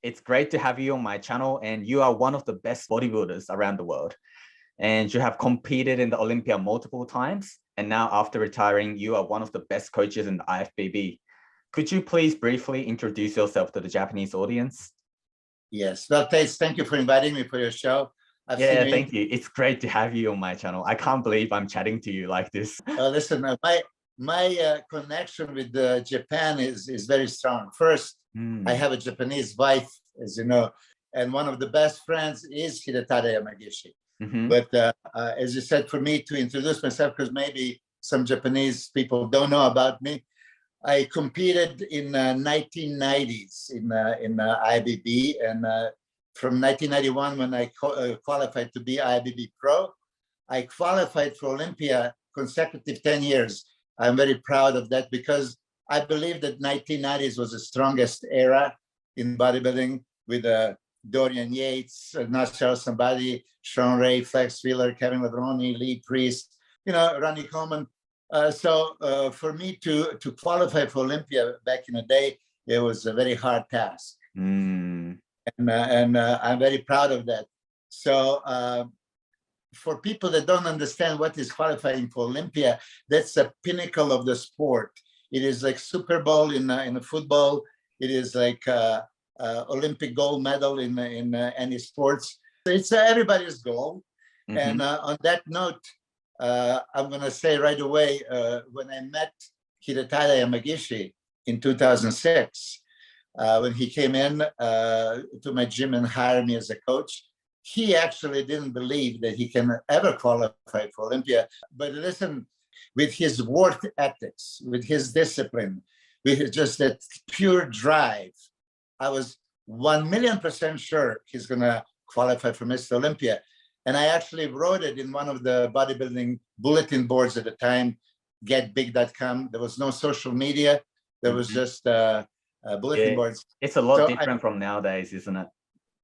It's great to have you on my channel, and you are one of the best bodybuilders around the world. And you have competed in the Olympia multiple times. And now after retiring, you are one of the best coaches in the IFBB. Could you please briefly introduce yourself to the Japanese audience? Yes, well, thank you for inviting me for your show. Thank you. It's great to have you on my channel. I can't believe I'm chatting to you like this. Listen, my connection with Japan is very strong. First, I have a Japanese wife, as you know, and one of the best friends is Hidetada Yamagishi. But as you said, for me to introduce myself, because maybe some Japanese people don't know about me, I competed in 1990s in IBB, and from 1991 when I qualified to be IBB Pro, I qualified for Olympia consecutive 10 years. I'm very proud of that because I believe that 1990s was the strongest era in bodybuilding with Dorian Yates, Marcel Sambadi, Sean Ray, Flex Wheeler, Kevin Levroni, Lee Priest, Ronnie Coleman. So for me to qualify for Olympia back in the day, it was a very hard task. And I'm very proud of that. So for people that don't understand what is qualifying for Olympia, that's the pinnacle of the sport. It is like Super Bowl in football. It is like Olympic gold medal in any sports. It's everybody's goal. And on that note, I'm going to say right away, when I met Hidetada Yamagishi in 2006, when he came in to my gym and hired me as a coach, he actually didn't believe that he can ever qualify for Olympia. But listen, with his work ethics, with his discipline, with just that pure drive, I was 1,000,000% sure he's going to qualify for Mr. Olympia. And I actually wrote it in one of the bodybuilding bulletin boards at the time, getbig.com. There was no social media. There was just bulletin boards. It's a lot different from nowadays, isn't it?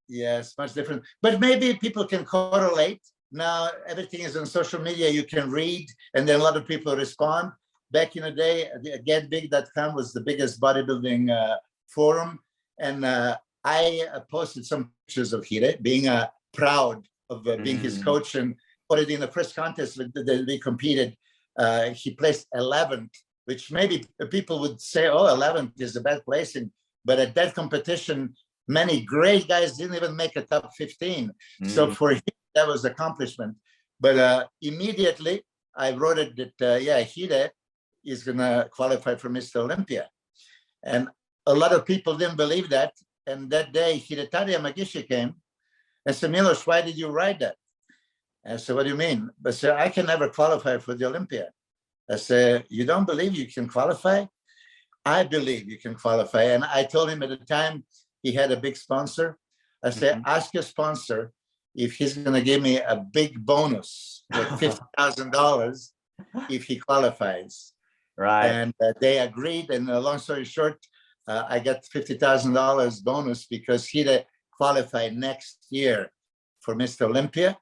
Yes, much different. But maybe people can correlate. Now everything is on social media. You can read, and then a lot of people respond. Back in the day, getbig.com was the biggest bodybuilding forum. And I posted some pictures of Hide being proud of being his coach. And already in the first contest that we competed, he placed 11th, which maybe people would say, oh, 11th is the best placing. But at that competition, many great guys didn't even make a top 15. So for him, that was accomplishment. But immediately, I wrote it that, Hide is going to qualify for Mr. Olympia. And a lot of people didn't believe that. And that day, Hidetada Yamagishi came and said, Milosh, why did you write that? I said, what do you mean? I said, I can never qualify for the Olympia. I said, you don't believe you can qualify? I believe you can qualify. And I told him at the time, he had a big sponsor. I said, ask your sponsor if he's going to give me a big bonus, like $50,000 if he qualifies. Right. And they agreed. And long story short, I got $50,000 bonus because he qualified next year for Mr. Olympia.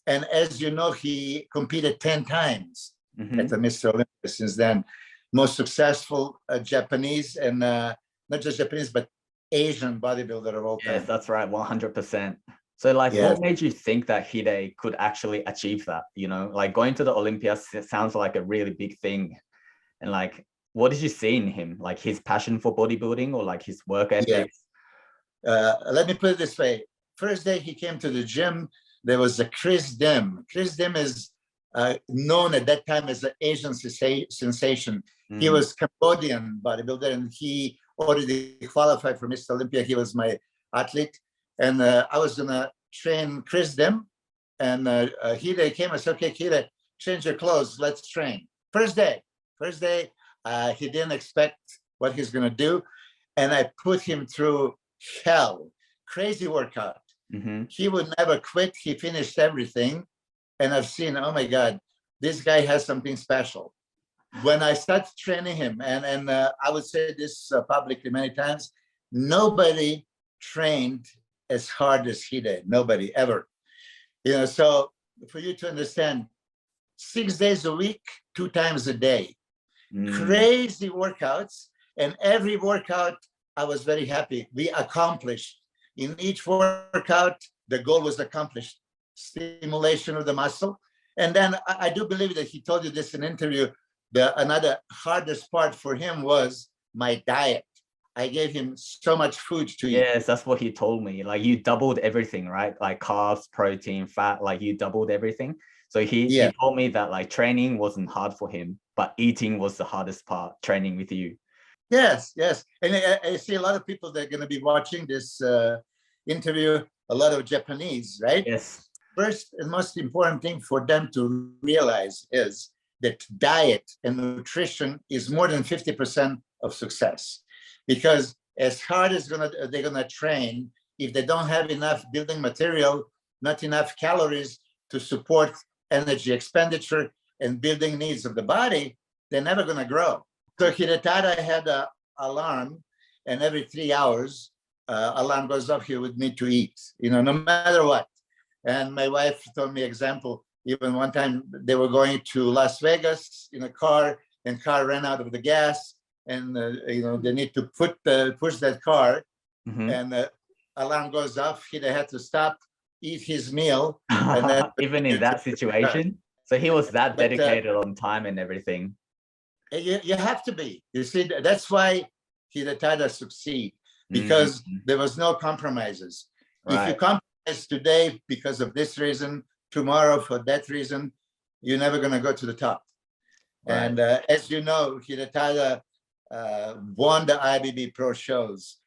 And as you know, he competed 10 times at the Mr. Olympia since then. Most successful Japanese and not just Japanese, but Asian bodybuilder of all time. Yes, that's right, 100%. So what made you think that Hide could actually achieve that? Like going to the Olympia sounds like a really big thing. And what did you see in him? Like his passion for bodybuilding or like his work ethics? Let me put it this way. First day he came to the gym, there was a Chris Dim. Chris Dim is known at that time as an Asian sensation. He was Cambodian bodybuilder and he already qualified for Mr. Olympia. He was my athlete. And I was going to train Chris Dim. And Hide came and said, okay, Hide, change your clothes. Let's train. First day, he didn't expect what he's going to do. And I put him through hell, crazy workout. He would never quit. He finished everything. And I've seen, oh my God, this guy has something special. When I started training him, and I would say this publicly many times, nobody trained as hard as he did. Nobody ever. So for you to understand, 6 days a week, 2 times a day, crazy workouts. And every workout, I was very happy. We accomplished. in each workout, the goal was accomplished, stimulation of the muscle. And then I do believe that he told you this in an interview, another hardest part for him was my diet. I gave him so much food to eat. Yes, that's what he told me. Like you doubled everything, right? Like carbs, protein, fat, like you doubled everything. So he told me that like training wasn't hard for him, but eating was the hardest part, training with you. Yes. And I see a lot of people that are going to be watching this interview, a lot of Japanese, right? Yes. First and most important thing for them to realize is that diet and nutrition is more than 50% of success. Because as hard as they're gonna train, if they don't have enough building material, not enough calories to support energy expenditure and building needs of the body, they're never gonna grow. So Hidetada had an alarm, and every 3 hours, alarm goes off, he would need to eat, no matter what. And my wife told me example, even one time they were going to Las Vegas in a car, and car ran out of the gas, and they need to push that car, and the alarm goes off. He had to stop, eat his meal, and then even in that situation. So he was that dedicated on time and everything. You have to be. You see, that's why Hidetada succeed, because there was no compromises. Right. If you compromise today because of this reason, tomorrow for that reason, you're never going to go to the top. Right. And as you know, Hidetada won the IBB Pro shows,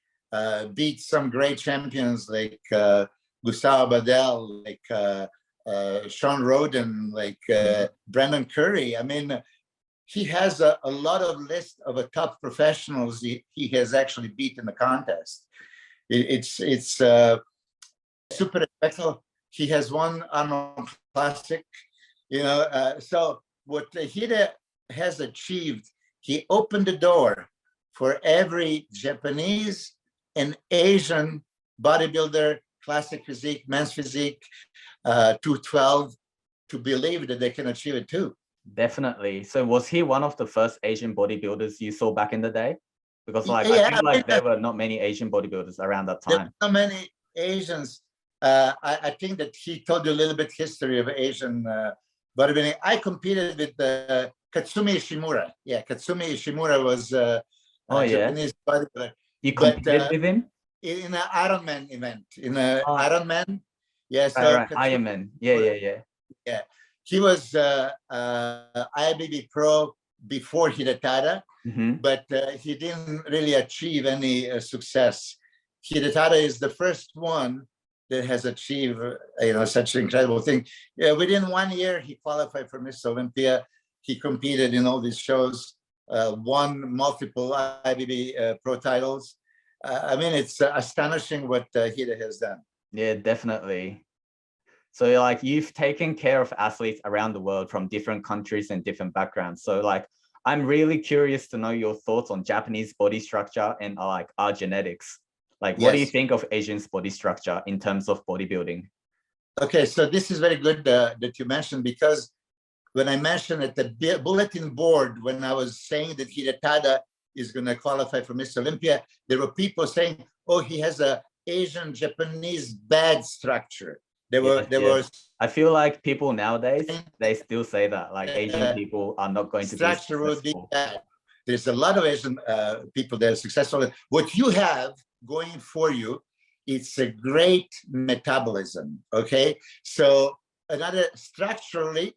beat some great champions like Gustavo Badell, like Sean Roden, like Brendan Curry. I mean, he has a lot of list of top professionals he has actually beat in the contest. It's super respectful. He has won Arnold Classic, so what Hide has achieved, he opened the door for every Japanese and Asian bodybuilder, classic physique, men's physique, 212, to believe that they can achieve it too. Definitely. So was he one of the first Asian bodybuilders you saw back in the day? Because I feel like there were not many Asian bodybuilders around that time. There were not many Asians. I think that he told you a little bit history of Asian bodybuilding. I competed with Katsumi Ishimura. Yeah, Katsumi Ishimura was a Japanese bodybuilder. You competed with him? In an Ironman event. In an Ironman. Yeah, so right. Ironman. Yeah. He was IBB Pro before Hidetada, but he didn't really achieve any success. Hidetada is the first one that has achieved, such an incredible thing. Within 1 year, he qualified for Miss Olympia. He competed in all these shows, won multiple IBB Pro titles. I mean, it's astonishing what Hide has done. Yeah, definitely. So like you've taken care of athletes around the world from different countries and different backgrounds. So like, I'm really curious to know your thoughts on Japanese body structure and like our genetics. Like, what do you think of Asians' body structure in terms of bodybuilding? Okay, so this is very good that you mentioned, because when I mentioned at the bulletin board, when I was saying that Hidetada is going to qualify for Miss Olympia, there were people saying, oh, he has a Asian Japanese bad structure. There was. I feel like people nowadays, they still say that, like Asian people are not going to be structure would be bad. There's a lot of Asian people that are successful. What you have going for you, it's a great metabolism, okay? So another structurally,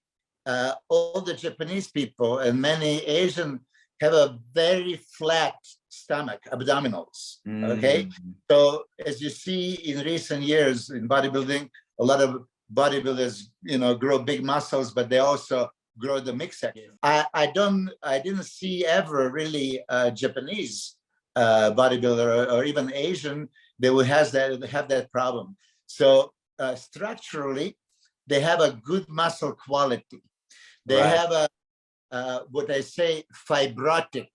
all the Japanese people and many Asian have a very flat stomach, abdominals, okay? So as you see in recent years in bodybuilding, a lot of bodybuilders, grow big muscles, but they also grow the midsection. I didn't see ever really a Japanese bodybuilder or even Asian that would have that problem. So structurally, they have a good muscle quality. They have a what I say fibrotic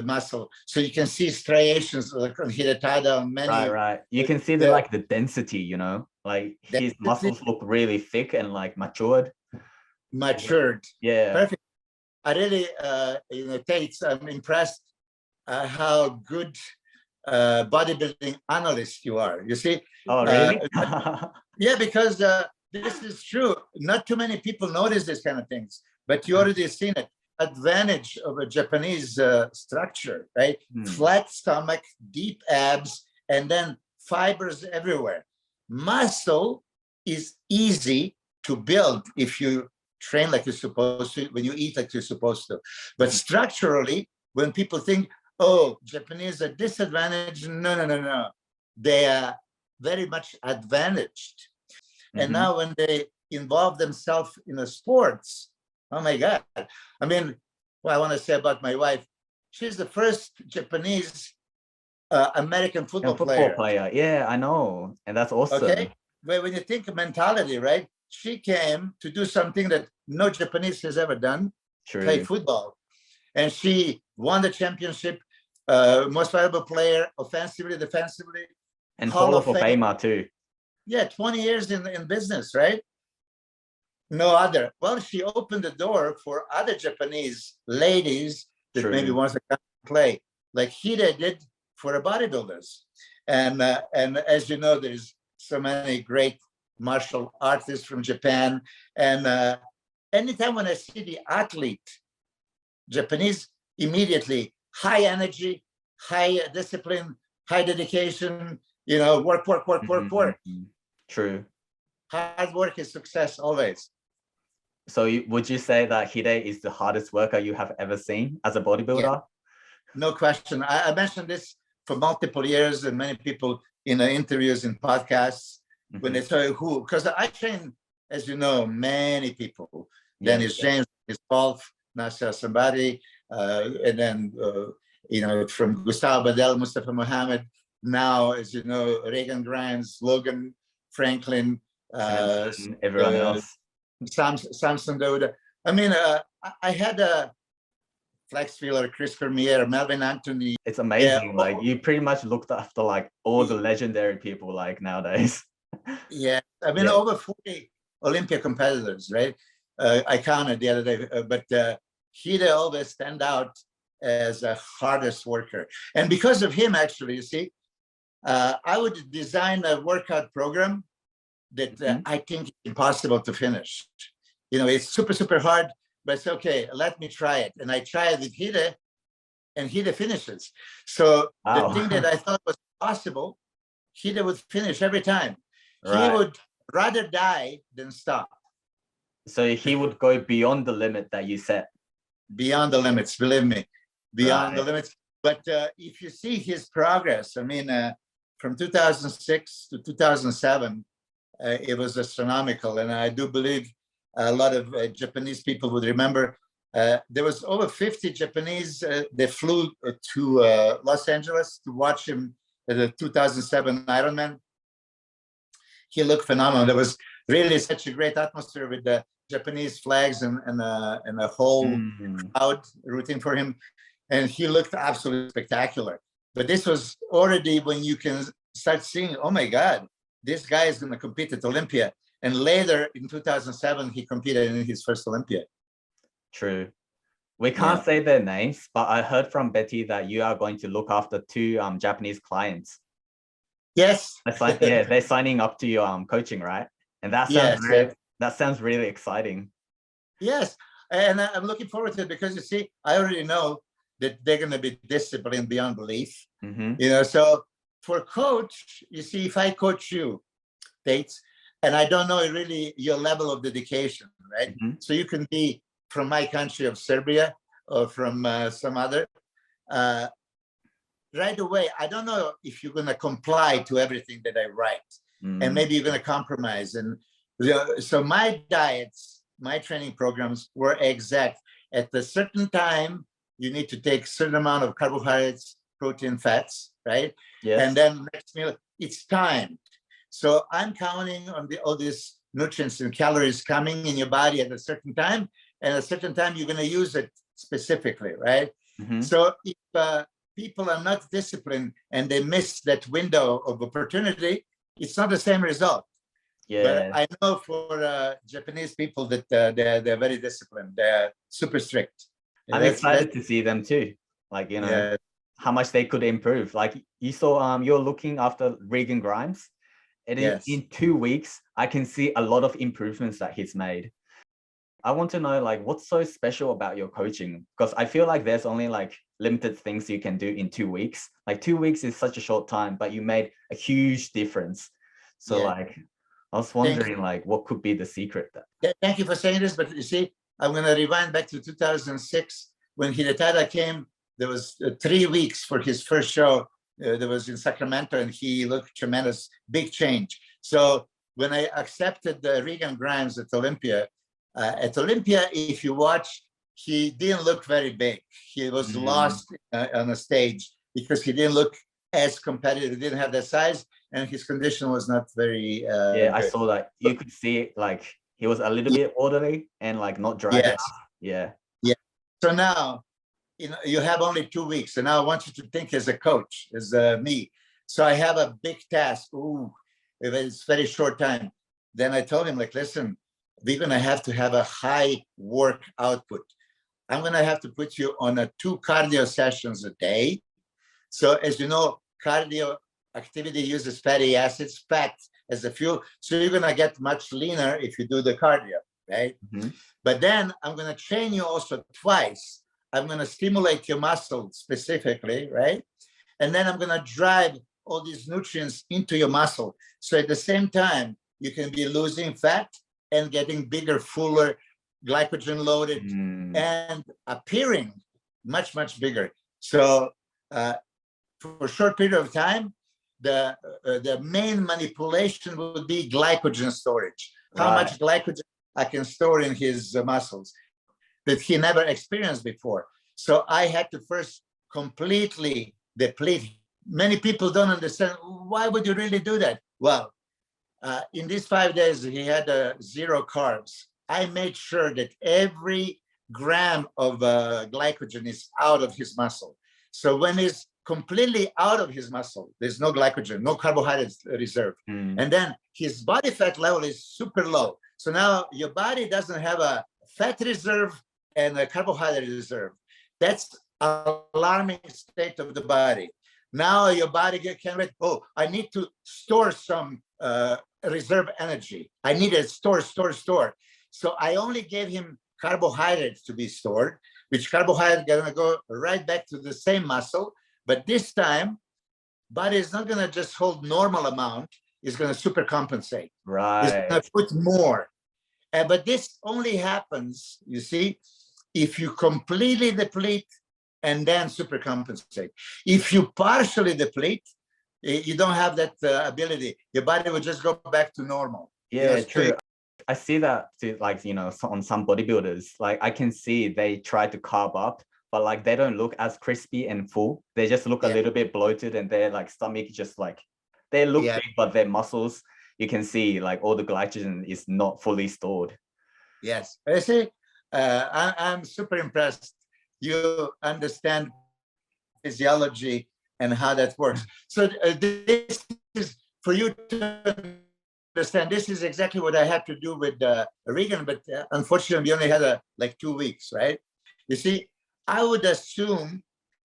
muscle. So you can see striations like on Hidetada on many. Right. You can see the density, like his muscles look really thick and like matured. Yeah. Perfect. I really, I'm impressed how good bodybuilding analyst you are. You see? Oh, really? Yeah, because this is true. Not too many people notice this kind of things, but you already seen it. Advantage of a Japanese structure, right? Flat stomach, deep abs, and then fibers everywhere. Muscle is easy to build if you train like you're supposed to, when you eat like you're supposed to. But structurally, when people think, oh, Japanese are disadvantaged, no. They are very much advantaged. And now when they involve themselves in the sports, oh my God. I mean, what I want to say about my wife, she's the first Japanese American football player. Yeah, I know. And that's awesome. Okay. But when you think of mentality, right? She came to do something that no Japanese has ever done, play football. And she won the championship, most valuable player, offensively, defensively. And Hall of Famer too. Yeah, 20 years in business, right? No other. Well, she opened the door for other Japanese ladies that maybe wants to come play, like Hide did for the bodybuilders. And as you know, there's so many great martial artists from Japan. And anytime when I see the athlete, Japanese, immediately high energy, high discipline, high dedication, you know, work. True. Hard work is success always. So would you say that Hide is the hardest worker you have ever seen as a bodybuilder? Yeah. No question. I mentioned this for multiple years, and many people in interviews and podcasts, when they tell you who, because I train, as you know, many people. Dennis James, his Wolf, Nasser Somebody, and then, you know, from Gustavo Badel, Mustafa Mohammed, now, as you know, Reagan Grimes, Logan Franklin, everyone else. Samson Douda. I mean, I had a Flex Wheeler, Chris Cormier, Melvin Anthony. It's amazing. Yeah. Like you pretty much looked after like all the legendary people like nowadays. Yeah, I mean, over 40 Olympia competitors, right? I counted the other day, but Hide always stand out as a hardest worker. And because of him, actually, you see, I would design a workout program that I think is impossible to finish. You know, it's super hard, but it's okay, let me try it. And I try it with Hide, and Hide finishes. So the thing that I thought was possible, Hide would finish every time. He would rather die than stop. So he would go beyond the limit that you set. Beyond the limits, believe me, beyond the limits. But if you see his progress, I mean, from 2006 to 2007, it was astronomical. And I do believe a lot of Japanese people would remember there was over 50 Japanese that flew to Los Angeles to watch him at the 2007 Ironman. He looked phenomenal. There was really such a great atmosphere with the Japanese flags and a whole crowd rooting for him. And he looked absolutely spectacular. But this was already when you can start seeing, oh my God, this guy is going to compete at Olympia. And later in 2007, he competed in his first Olympia. True. We can't say their names, but I heard from Betty that you are going to look after 2 Japanese clients. Yes. They're signing up to your coaching, right? And that sounds that sounds really exciting. Yes. And I'm looking forward to it because, you see, I already know that they're going to be disciplined beyond belief. You know, so for coach, you see, if I coach you, Tates, and I don't know really your level of dedication, right? So you can be from my country of Serbia or from some other, right away, I don't know if you're going to comply to everything that I write. And maybe you're going to compromise. And so my diets, my training programs were exact. At a certain time, you need to take a certain amount of carbohydrates, protein, fats, right? Yes. And then next meal, it's timed. So I'm counting on all these nutrients and calories coming in your body at a certain time. And at a certain time, you're going to use it specifically, right? So if people are not disciplined and they miss that window of opportunity, it's not the same result. But I know for Japanese people that they're very disciplined. They're super strict. I'm excited to see them too. Like, you know. how much they could improve. Like you saw, you're looking after Regan Grimes, and in 2 weeks, I can see a lot of improvements that he's made. I want to know, like, what's so special about your coaching? Because I feel like there's only like limited things you can do in 2 weeks. Like 2 weeks is such a short time, but you made a huge difference. So like, I was wondering, like, what could be the secret? Thank you for saying this, but you see, I'm going to rewind back to 2006 when Hidetada came. There was 3 weeks for his first show. That was in Sacramento, and he looked tremendous, big change. So when I accepted Regan Grimes at Olympia, if you watch, he didn't look very big. He was lost on the stage because he didn't look as competitive. He didn't have that size, and his condition was not very yeah, I saw that. You could see like he was a little bit orderly and like not dry enough. Yeah. So now, you know, you have only 2 weeks, and now I want you to think as a coach, as me. So I have a big task. Ooh, it's very short time. Then I told him, like, listen, we're going to have a high work output. I'm going to have to put you on 2 cardio sessions a day. So as you know, cardio activity uses fatty acids, fat as a fuel. So you're going to get much leaner if you do the cardio, right? But then I'm going to train you also twice. I'm going to stimulate your muscle specifically, right? And then I'm going to drive all these nutrients into your muscle. So at the same time, you can be losing fat and getting bigger, fuller, glycogen loaded, and appearing much, much bigger. So for a short period of time, the main manipulation would be glycogen storage. How much glycogen I can store in his muscles that he never experienced before. So I had to first completely deplete. Many people don't understand, why would you really do that? Well, in these 5 days, he had 0 carbs. I made sure that every gram of glycogen is out of his muscle. So when he's completely out of his muscle, there's no glycogen, no carbohydrates reserve. And then his body fat level is super low. So now your body doesn't have a fat reserve and a carbohydrate reserve. That's an alarming state of the body. Now your body can read, oh, I need to store some reserve energy. I need to store. So I only gave him carbohydrates to be stored, which carbohydrate gonna go right back to the same muscle. But this time, body is not gonna just hold normal amount. It's gonna super compensate. Right. It's gonna put more. But this only happens, you see, if you completely deplete and then super compensate. If you partially deplete, you don't have that ability. Your body will just go back to normal. Yeah, true. I see that too, like, you know, on some bodybuilders, like I can see they try to carb up, but like they don't look as crispy and full. They just look a little bit bloated, and their like stomach just like, they look big, but their muscles, you can see like all the glycogen is not fully stored. Yes, I see. I'm super impressed. You understand physiology and how that works. So this is for you to understand. This is exactly what I had to do with Regan, but unfortunately, we only had like 2 weeks, right? You see, I would assume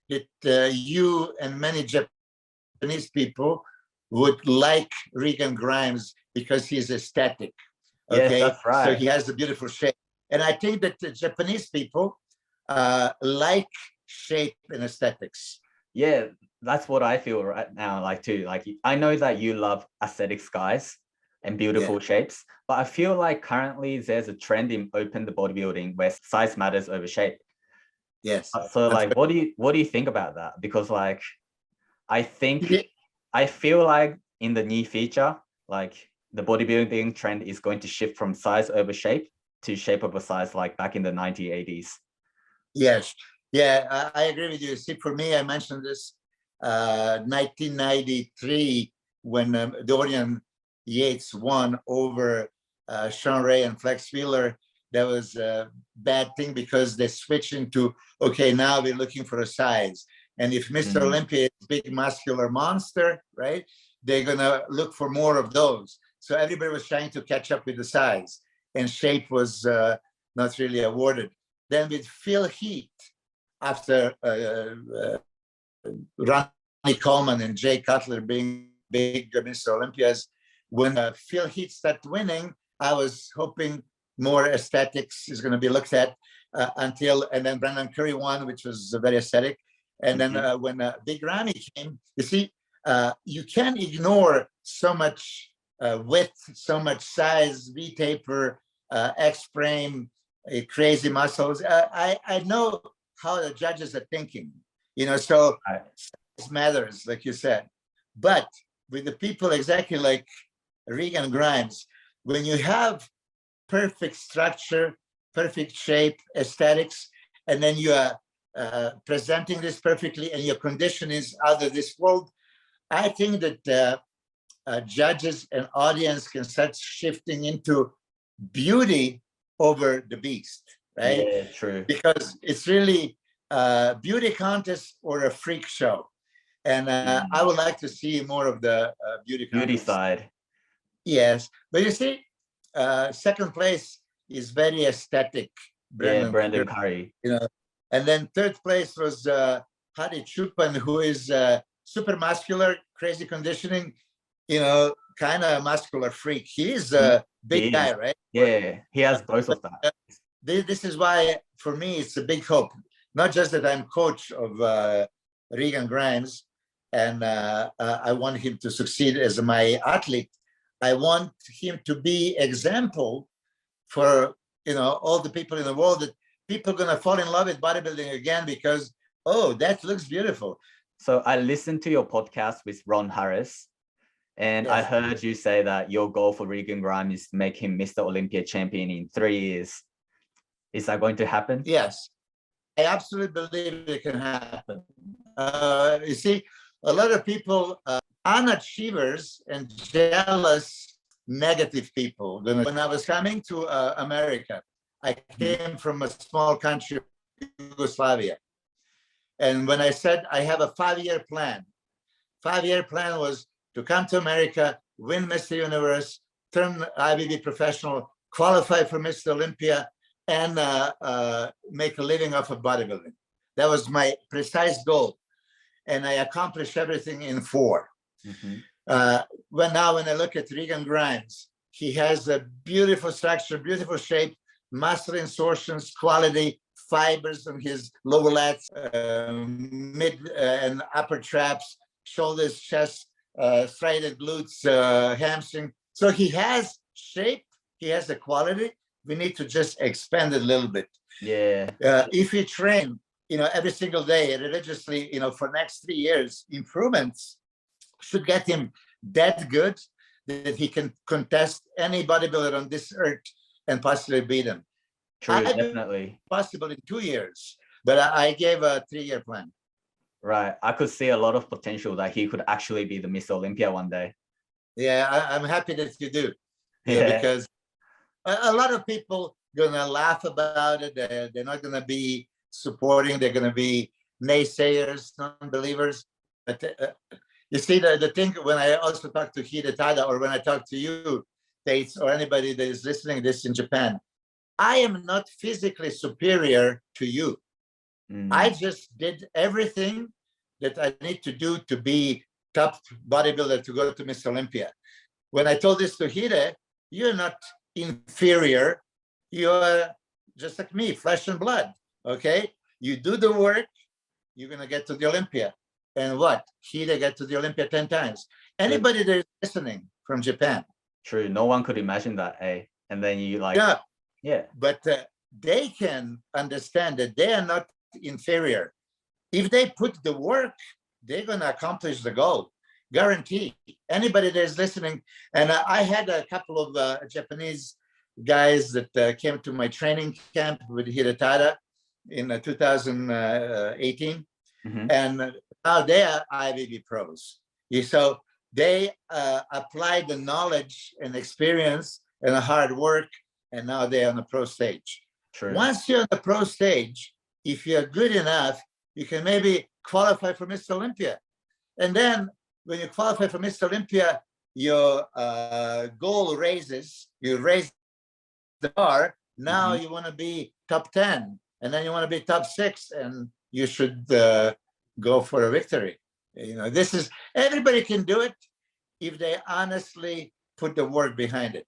that you and many Japanese people would like Regan Grimes because he's aesthetic. Okay, yes, that's right. So he has a beautiful shape. And I think that the Japanese people like shape and aesthetics. Yeah, that's what I feel right now, like too. Like I know that you love aesthetics, guys, and beautiful shapes, but I feel like currently there's a trend in open bodybuilding where size matters over shape. Yes. So like, what do you think about that? Because like, I feel like in the near future, like the bodybuilding trend is going to shift from size over shape to shape over size, like back in the 1980s. Yes. Yeah, I agree with you. See, for me, I mentioned this 1993 when Dorian Yates won over Sean Ray and Flex Wheeler. That was a bad thing because they switched into, okay, now we're looking for a size. And if Mr. Olympia is a big muscular monster, right, they're going to look for more of those. So everybody was trying to catch up with the size, and shape was not really awarded. Then with Phil Heath, after Ronnie Coleman and Jay Cutler being big Mr. Olympias. When Phil Heath started winning, I was hoping more aesthetics is going to be looked at and then Brendan Curry won, which was very aesthetic. And then when Big Ramy came, you see, you can't ignore so much width, so much size, V-taper, X-frame, crazy muscles. I know how the judges are thinking, so size matters, like you said. But with the people exactly like Regan Grimes, when you have perfect structure, perfect shape, aesthetics, and then you are presenting this perfectly and your condition is out of this world, I think that judges and audience can start shifting into beauty over the beast, right? Yeah, true. Because it's really a beauty contest or a freak show. And I would like to see more of the beauty side. Yes, but you see, second place is very aesthetic. Brendan Curry. And then third place was Hadi Choopan, who is super muscular, crazy conditioning, kind of muscular freak. He is a big guy, right? Yeah, he has both of that. This is why, for me, it's a big hope. Not just that I'm coach of Regan Grimes, and I want him to succeed as my athlete. I want him to be example for all the people in the world, that people are going to fall in love with bodybuilding again because, oh, that looks beautiful. So I listened to your podcast with Ron Harris, and I heard you say that your goal for Regan Grimes is to make him Mr. Olympia champion in 3 years. Is that going to happen? Yes, I absolutely believe it can happen. You see, a lot of people, unachievers and jealous, negative people. When I was coming to America, I came from a small country, Yugoslavia. And when I said I have a 5-year plan, 5-year plan was to come to America, win Mr. Universe, turn IBB professional, qualify for Mr. Olympia, and make a living off of bodybuilding. That was my precise goal. And I accomplished everything in 4. When I look at Regan Grimes, he has a beautiful structure, beautiful shape, muscle insertions, quality, fibers on his lower lats, mid and upper traps, shoulders, chest, striated glutes, hamstring. So he has shape, he has the quality. We need to just expand it a little bit. Yeah. If we train, every single day religiously, for next 3 years, improvements should get him that good that he can contest any bodybuilder on this earth and possibly beat him. True, definitely. Possible in 2 years, but I gave a 3-year plan. Right. I could see a lot of potential that he could actually be the Mr. Olympia one day. Yeah, I'm happy that you do. Because a lot of people gonna laugh about it. They're not gonna be supporting. They're gonna be naysayers, non-believers. But you see, the thing, when I also talk to Hidetada, or when I talk to you, States, or anybody that is listening to this in Japan, I am not physically superior to you. I just did everything that I need to do to be top bodybuilder to go to Mr. Olympia. When I told this to Hide, you're not inferior. You're just like me, flesh and blood, okay? You do the work, you're going to get to the Olympia. And what? Hide get to the Olympia 10 times. Anybody that is listening from Japan. True. No one could imagine that, eh? And then you Yeah. But they can understand that they are not inferior. If they put the work, they're going to accomplish the goal. Guarantee. Anybody that is listening. And I had a couple of Japanese guys that came to my training camp with Hidetada in 2018. And now they are IBB pros. So they applied the knowledge and experience and the hard work, and now they're on the pro stage. True. Once you're on the pro stage, if you're good enough, you can maybe qualify for Mr. Olympia. And then when you qualify for Mr. Olympia, your goal raises, you raise the bar. Now you want to be top 10, and then you want to be top 6, and you should go for a victory. This is, everybody can do it if they honestly put the work behind it.